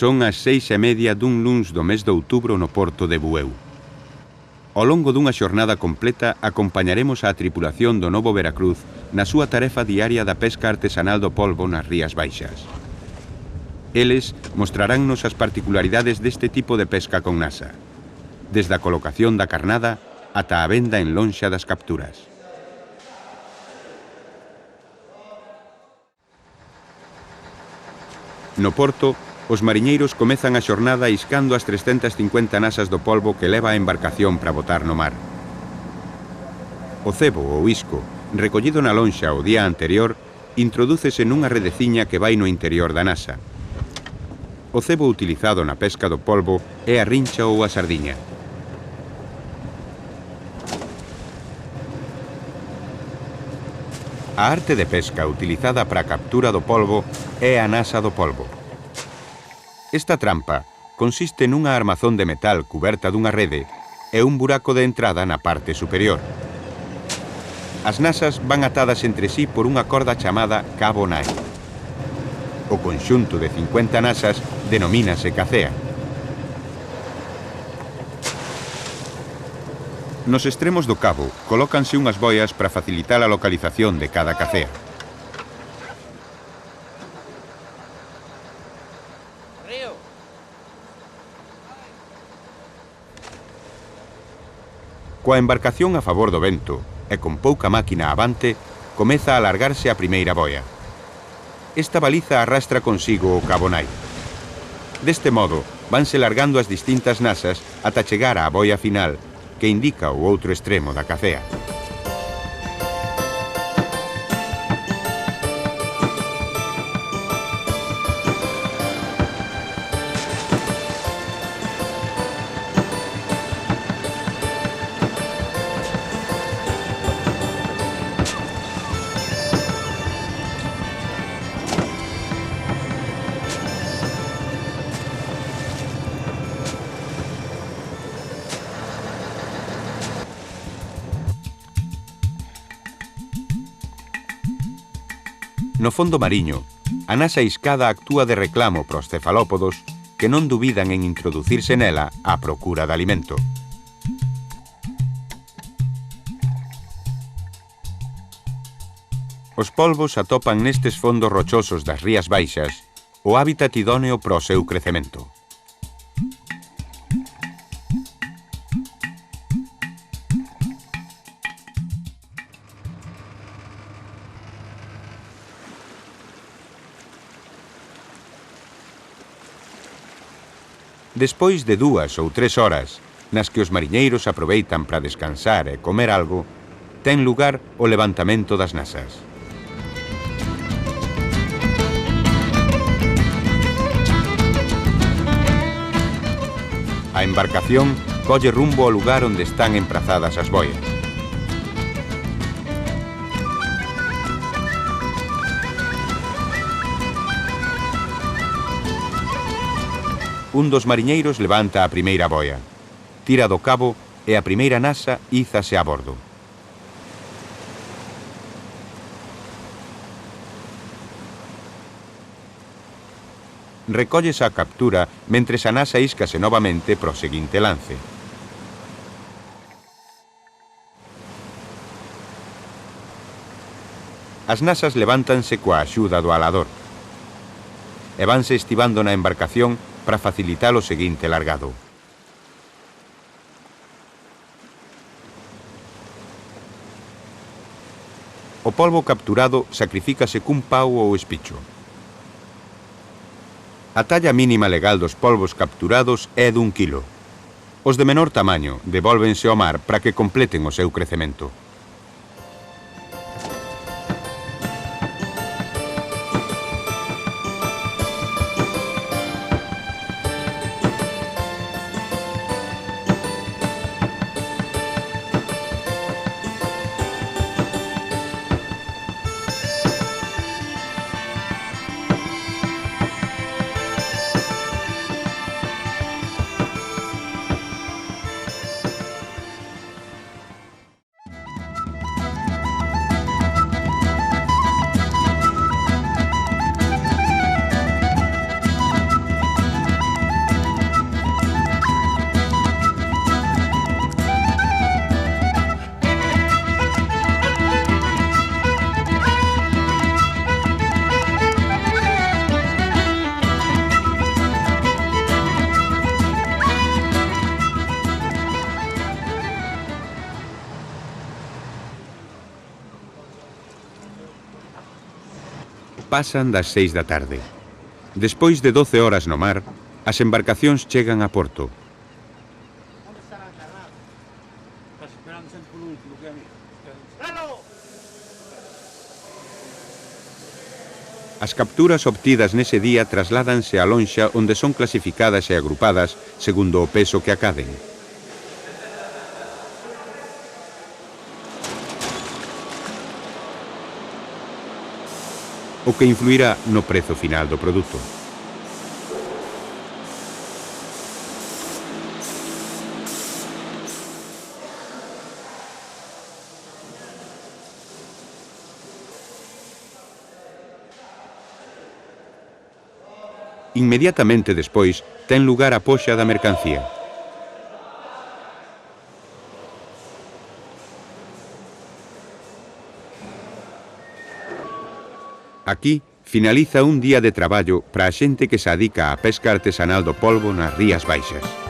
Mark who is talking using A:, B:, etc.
A: Son as 6:30 dun luns do mes de outubro no porto de Bueu. Ao longo dunha xornada completa acompañaremos á tripulación do Novo Veracruz na súa tarefa diaria da pesca artesanal do polvo nas Rías Baixas. Eles mostraránnos as particularidades deste tipo de pesca con nasa, desde a colocación da carnada ata a venda en lonxa das capturas. No porto, os mariñeiros comezan a xornada iscando as 350 nasas do polvo que leva a embarcación para botar no mar. O cebo ou isco, recollido na lonxa o día anterior, introdúcese nunha redeciña que vai no interior da nasa. O cebo utilizado na pesca do polvo é a rincha ou a sardiña. A arte de pesca utilizada para a captura do polvo é a nasa do polvo. Esta trampa consiste nunha armazón de metal cuberta dunha rede e un buraco de entrada na parte superior. As nasas van atadas entre sí por unha corda chamada cabo nai. O conxunto de 50 nasas denomínase cacea. Nos extremos do cabo colócanse unhas boias para facilitar a localización de cada cacea. Coa embarcación a favor do vento e con pouca máquina avante, comeza a alargarse a primeira boia. Esta baliza arrastra consigo o cabo nai. Deste modo, vanse largando as distintas nasas ata chegar á boia final, que indica o outro extremo da cacea. No fondo mariño, a nasa iscada actúa de reclamo para os cefalópodos que non dubidan en introducirse nela á procura de alimento. Os polvos atopan nestes fondos rochosos das Rías Baixas o hábitat idóneo para o seu crecemento. Despois de 2 ou 3 horas, nas que os mariñeiros aproveitan para descansar e comer algo, ten lugar o levantamento das nasas. A embarcación colle rumbo ao lugar onde están emprazadas as boias. Un dos mariñeiros levanta a primeira boia, tira do cabo e a primeira nasa ízase a bordo. Recóllese a captura mentres a nasa íscase novamente pro seguinte lance. As nasas levántanse coa axuda do alador e vanse estivando na embarcación para facilitar o seguinte largado. O polvo capturado sacrifícase cun pau ou espicho. A talla mínima legal dos polvos capturados é d'1 kilo. Os de menor tamaño devólvense ao mar para que completen o seu crecemento. Pasan das 6 da tarde. Despois de 12 horas no mar, as embarcacións chegan a Porto. As capturas obtidas nese día trasládanse á lonxa onde son clasificadas e agrupadas segundo o peso que acaden. O que influirá no prezo final do produto. Inmediatamente despois ten lugar a poxa da mercancía. Aquí finaliza un día de traballo para a xente que se adica á pesca artesanal do polvo nas Rías Baixas.